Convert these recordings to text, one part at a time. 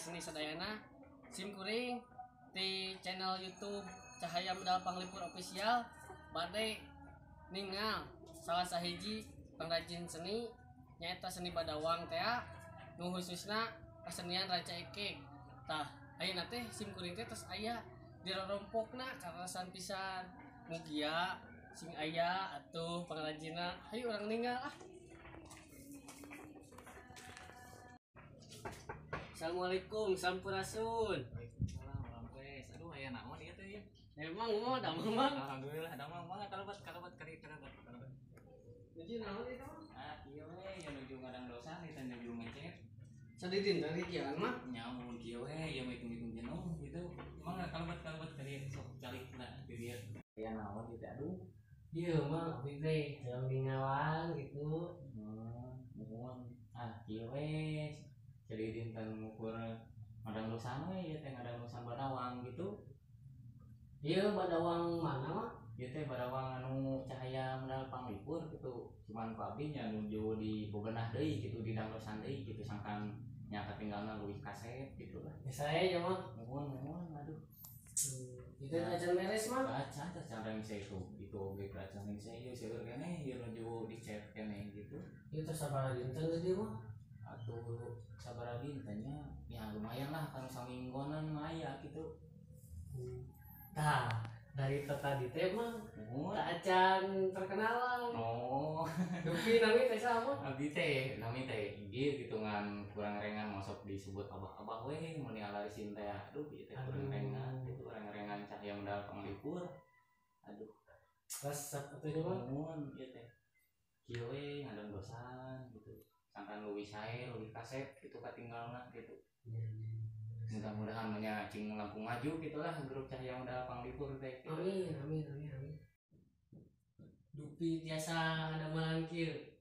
seni sadayana simkuring di channel YouTube Cahaya Medal Panglipur Official bade ningal salah sahiji pengrajin seni nyaeta seni badawang teh nu khususna kesenian ranca ekek. Tah ayeuna teh simkuring teh tos aya di rorompokna karasan pisan mugia sing aya atuh pengrajinna hayu urang ninggal ah. Assalamualaikum sampurasun. Waalaikumsalam warahmatullahi. Aduh aya naon ieu teh ya? Emang mau damang mang. Alhamdulillah damang banget kalabat kari. Jadi naon itu? Ah ieu we yang nuju ngadang dosa kita nuju mencet. Sadidin dari kian mah. Nyamun kieu we yang hitung-hitung jenuh gitu. Emang kalabat kari sok calik na di dia. Aya naon gitu aduh. Iya mah abdi teh yang ningawan gitu. Mohon. Ah kieu we jadi dinten ngukur ngadang dosa we ieu teh ngadang dosa badawang gitu. Iya badawang mana mah? Ieu teh badawang anu Cahaya Medal Panglipur gitu. Cuman ku abdi nya nuju di bobenah deui gitu di dangdosan deui gitu sangkan nya katinggalna leuwih kaset gitu lah. Saya ya mah. Mohon aduh. Itu aja beres mah. Baca cara saya itu oge baca ning saya seueur keneh ieu nuju di chat keneh gitu. Itu sabar dinten tadi mah. Atuh sabaraha dintennya ya lumayan lah kan saminggonan aya gitu. Tah dari tadi teh mah Mohon. tak acan perkenalan. Oh. Dupi nami teh sama. Abdi teh nami teh ieu kitungan kurang rengan masuk disebut abah we mun alarisin teh aduh ieu teh kurang rengan itu kurang rengan Cahaya Medal Panglipur. Aduh Resep atuh mah. mun ieu teh kieu we ngadang dosan gitu sangkan leuwih sae leuwih kaset gitu katinggalna gitu. Mudah-mudahan nya cing Lampung maju gitulah grup Cahaya Medal Panglipur teh. Amin. Dupi tiasa damelan kieu.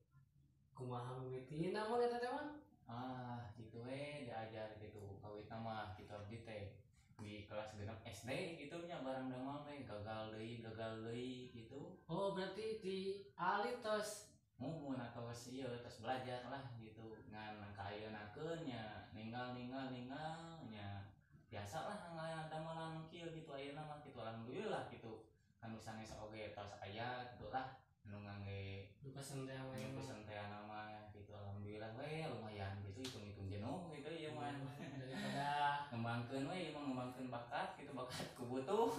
Kumaha mimitina mah eta teh mah? Ah, gitu we diajar gitu. Kawitna mah kitu abdi teh di kelas 6 SD gitu nya bareng damang teh gagal deui gitu. Oh berarti di alitos. Mun atos ieu tos belajar lah gitu. Ngan kaayeunakeun nya ninggal nya biasa lah ngadamelan kieu gitu ayeuna mah kitu alhamdulillah gitu. Kan sanes oge tos aya gitu lah anu ngangge Dukasan teh we mah. pesen teh nama gitu alhamdulillah we lumayan gitu hitung jenuh gitu ya mah Daripada ngembangkeun we ieu mah ngembangkeun bakat gitu bakat ku butuh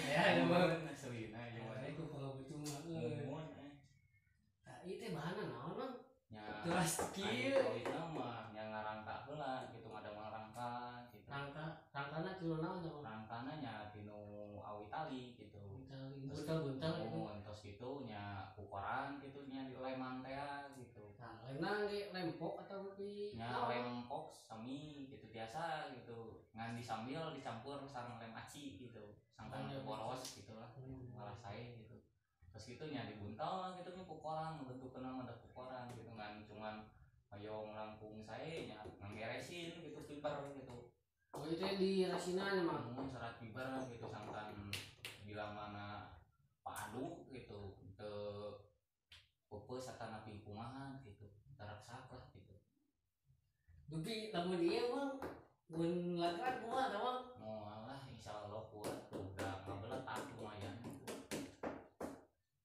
ya mah. aslinya ieu mah Itu kalau butuh mah. mun Tah ieu teh bahanna naon mah? nya Terus kieu. kawitna mah nya ngarangka heula gitu ngadamel rangka gitu Rangkana tinu naon tah? rangkana nya tinu awi tali gitu Buntal itu. terus gitu nya ukuran gitu nya di leman teh gitu. Nah, lainna ge lempok atau di Nya lempok semi gitu biasa gitu ngan disambil dicampur sareng lem aci gitu sangkan boros gitu lah malah saya gitu terus gitu nya dibuntal gitu nya pukoran bentukna mah da pukoran gitu ngan cuman hoyong langkung sae nya nggeresin gitu piper gitu. Oh itu di rasinanya mah. Serat piper gitu sangkan bila mana padu gitu teu peupeus satana pingpungan gitu taraksak lah gitu. Dupi lamun ieu mah mun lagrat kumaha tah mah? Moal lah insyaallah kuat udah ngabeletak lumayan gitu.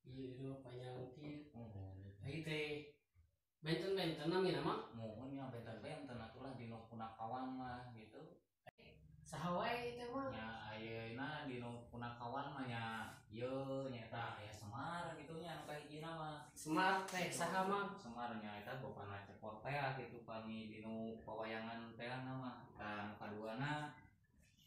Ieu mah panjang kieu. Ai teh benten-benten namina mah. Mohon nya benten-benten atulah dino punakawan mah gitu. Saha wae teh mah? Nya ayeuna dino punakawan mah nya ieu nyaeta aya Semar gitu nya anu kahijina mah. Semar teh saha mah? Semar nya eta bapana cepot teh gitu pami dino pawayangan teh mah. Anu kaduana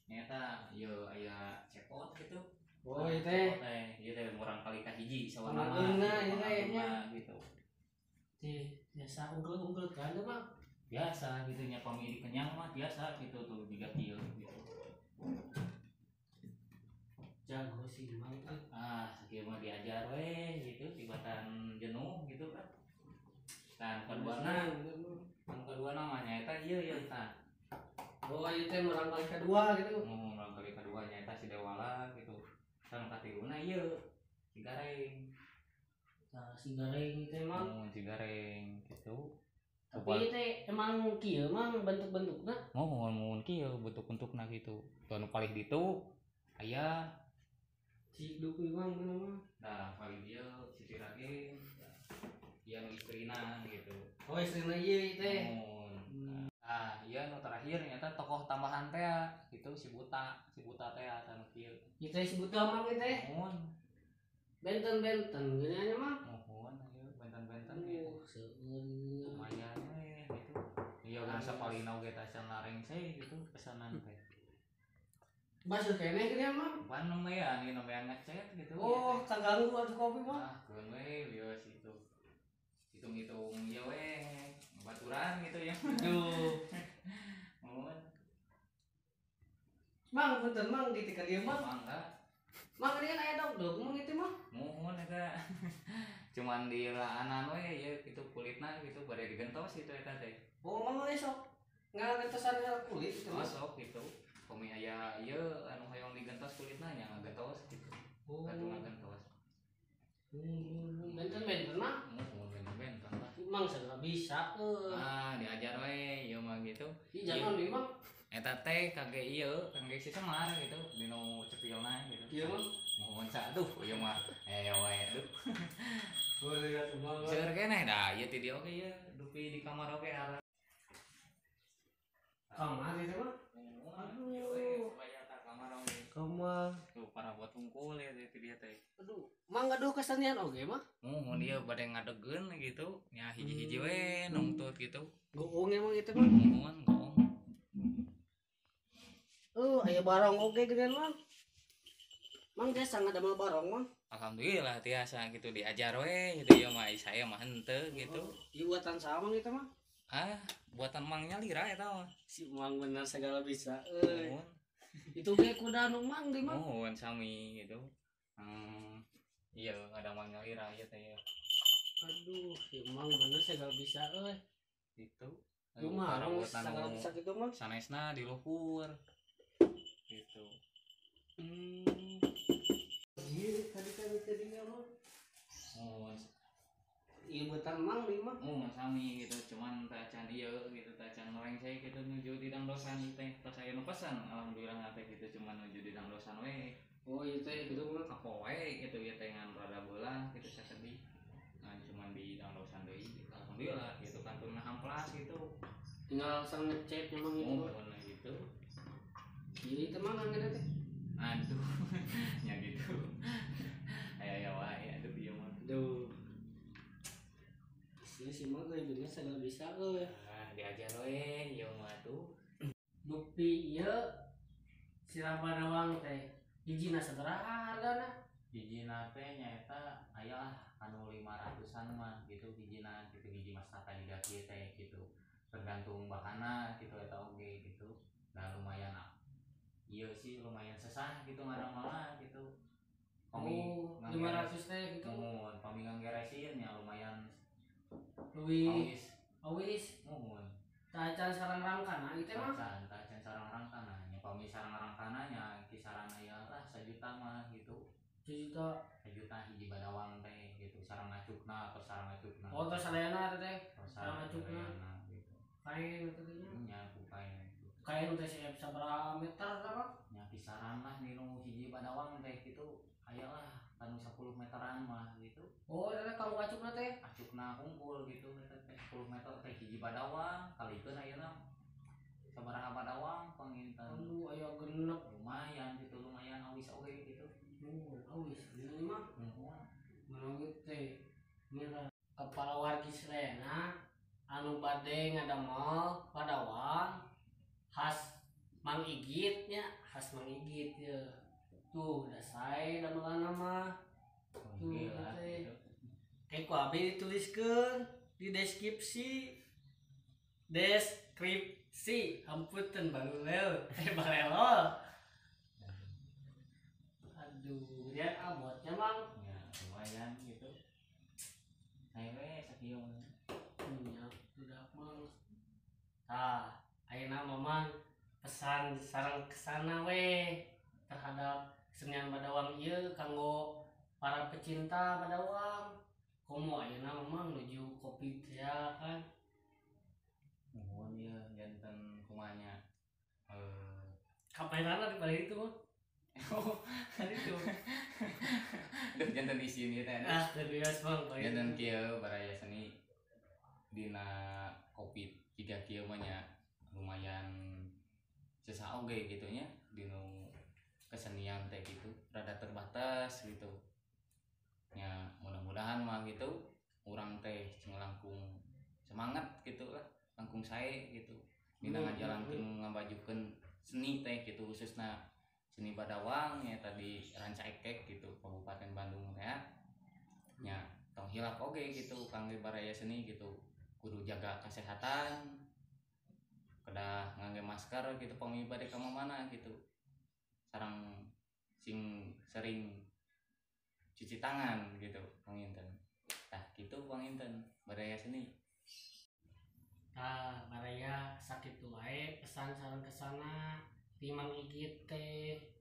nyaeta ieu aya cepot gitu. Oh ieu teh. Ieu teh murang kali kahiji sawanana. Ieu nya gitu. Teh biasa unggul-unggul kan mah. Biasa gitu nya pami dikenyang mah biasa gitu tuh 3 kilo gitu. Jago sih mang teh. Sakieu mah diajar we gitu tibatan jenuh gitu kan. Kan keduana mah nyaeta ieu tah. Oh ieu teh murang kali kedua gitu. Murang kali kedua nyaeta si Dewala gitu. Kan katiluna ieu Cigareng. Tah si gareng teh mah. Cigareng gitu. Tapi teh emang kieu mah bentuk-bentukna. Mohon kieu bentuk-bentukna gitu. Tuh paling ditu aya Si duku imang mana mah. nah paling dia Siti Rage yang istrina gitu. Oh istrina ieu teh. Nah, iya nu terakhir nyata tokoh tambahan teh itu si Buta teh anu kieu. Ieu teh si Buta mah teh. Mohon. Benten-benten geunya mah. Mohon aya benten-benten gitu. Seueur. Lumayan we gitu. Iya berasa paling oge teh lareng saya gitu pesanan teh. Basuh keneh geunya mah. Pan nemean ieu nemean ngechat gitu. Oh, kaganggu atuh kopi mah. Ah, keun we lios itu. Hitung-hitung ieu we baturan gitu ya. Aduh. Mohon. Mang punten mang di tika dieu mah. Mangga. Mang ini kan aya dog mang itu mah. Mohon eta. Cuman di raanan we ya gitu kulitna gitu bade digentos gitu eta teh. Oh, mang esok ngagentosan kulit gitu mah. Masuk gitu. Komi aya ieu anu hoyong digentos kulitna nya ngagentos gitu. Oh. Katu ngagentos. Benten-benten mah. Mohon benten lah. Mang segala bisa Ah, diajar we ieu mah gitu. Ih, jangan memang. Eta teh kage ieu, kage si Semar gitu, dinu cepilna gitu. Ieu mah. Mohon aduh ieu mah we aduh. Boleh atuh mah. Seueur keneh da ieu ti dieu oge ieu, dupi di kamar oge arah. Kamar itu mah. Aduh, supaya tak kamar oge. Kamar. Tuh para buat tungkul ya ti dia teh. Aduh, mang gaduh kesenian oge mah. Mohon ieu bade ngadegen gitu, nya hiji-hiji we nungtut gitu. Goong emang itu mah. Mohon goong. Aya barong oge geunan mah. Mang dia sangat damel barong mah. Alhamdulillah tiasa gitu diajar we gitu ya mah saya mah henteu gitu. Ieu buatan sama gitu mah. Ah, buatan mangnya lira eta mah. Si mang bener segala bisa euy. Mohon. Itu ge kuda anu mang di mah. Mohon sami gitu. Iya ada mangnya lira ieu teh ya. Aduh, si mang bener segala bisa euy. Gitu. Kumaha segala bisa gitu mah. Sanesna di luhur. Gitu. Ieu tadi mah. Mohon. Ieu buatan mang di mah. Sami gitu cuman teh can ieu gitu teh can merengse gitu nuju di dangdosan teh pas aya nu pesan alhamdulillah teh gitu cuman nuju di dangdosan we. Oh ieu teh gitu mah. Apa we gitu ya teh ngan rada beulah gitu sasedih. Nah cuman di dangdosan deui gitu. Alhamdulillah gitu kantuna hamplas gitu. Tinggal sang ngechat memang gitu. Nah gitu. Jadi teman kan kita teh. Aduh. Ya gitu. Aya wae aduh ieu mah. Aduh. Si mah euy bener segala bisa euy. Diajar we ieu mah tuh. Dupi ieu sirama doang teh. Hijina sabaraha hargana? Hijina teh nyaeta aya anu 500-an mah gitu hijina gitu hiji mas tata di kieu teh gitu. Tergantung bahanna gitu eta oge gitu. Nah lumayan ieu sih lumayan sesah gitu ngaramana gitu. Oh, 500 teh gitu. Mohon pami nganggeresin ya lumayan Leuwih awis. Mohon. Tacan sareng rangkana ieu teh mah. Tacan sareng rangkana nya pami sareng rangkana nya kisaran aya lah 1 juta mah gitu. 1 juta. 1 juta hiji badawang teh gitu sareng ngacukna atau sareng ngacukna. Oh, tos sadayana teh. Sareng ngacukna gitu. Kain eta teh nya. Nya ku kain gitu. Kain teh siap sabaraha meter apa? Nya kisaran lah ninu hiji badawang teh gitu. Ayalah anu 10 meteran mah gitu. Oh, eta kanggo acukna teh. Acukna hungkul gitu eta teh 10 meter teh hiji badawang kalikeun ayeuna sabaraha badawang panginten. Aduh, aya genep. Lumayan gitu lumayan awis oge gitu. Awis ini mah. Mohon. Menurut teh mira kepala wargi Selena anu bade ngadamel badawang khas Mang Igit nya, khas Mang Igit ya. Tuh, udah saya damelan mah. Gila gitu. Kayak ku abi dituliskeun di deskripsi. Ampunten balulel. Balelol. Aduh, dia abotnya Mang. Ya lumayan gitu. Ayewe sakieu. Nya udah Mang. Tah, ayeuna Mamang pesan sareng kesana we terhadap kesenian badawang ieu kanggo para pecinta badawang. Komo ayeuna Mamang nuju kopi teh kan. kumanya kapan di balik itu mah kan itu duh jantan di sini teh serius bang jantan kieu baraya seni dina covid 3 kieu mah nya lumayan sesa oge gitu nya dinu kesenian teh gitu rada terbatas gitu nya mudah-mudahan mah gitu urang teh cing langkung semangat gitu lah langkung sae gitu dina ngajalankeun ngabajukeun seni teh gitu khususna seni Badawang ya tadi Ranca Ekek gitu Kabupaten Bandung teh nya tong hilap oge gitu kangge baraya seni gitu kudu jaga kesehatan kedah ngangge masker gitu pami bade ka mana gitu sareng sing sering cuci tangan gitu panginten tah gitu panginten baraya seni baraya sakit wae pesan sareng kesana di Mang Igit teh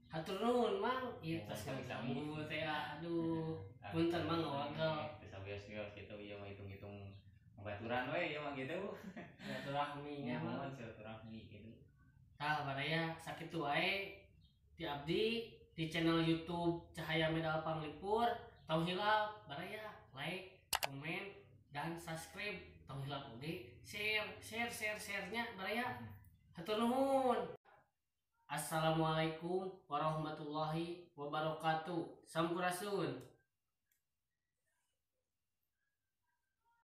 hatur nuhun Mang ieu tos kamu teh aduh punten Mang ngawagel sabios-bios gitu ieu mah hitung-hitung baturan we ieu mah gitu silaturahminya mah silaturahmi gitu baraya sakit wae di abdi di channel YouTube Cahaya Medal Panglipur tong hilap baraya like komen dan subscribe tong hilap oge share-nya baraya hatur nuhun. Assalamualaikum warahmatullahi wabarakatuh. Sampurasun.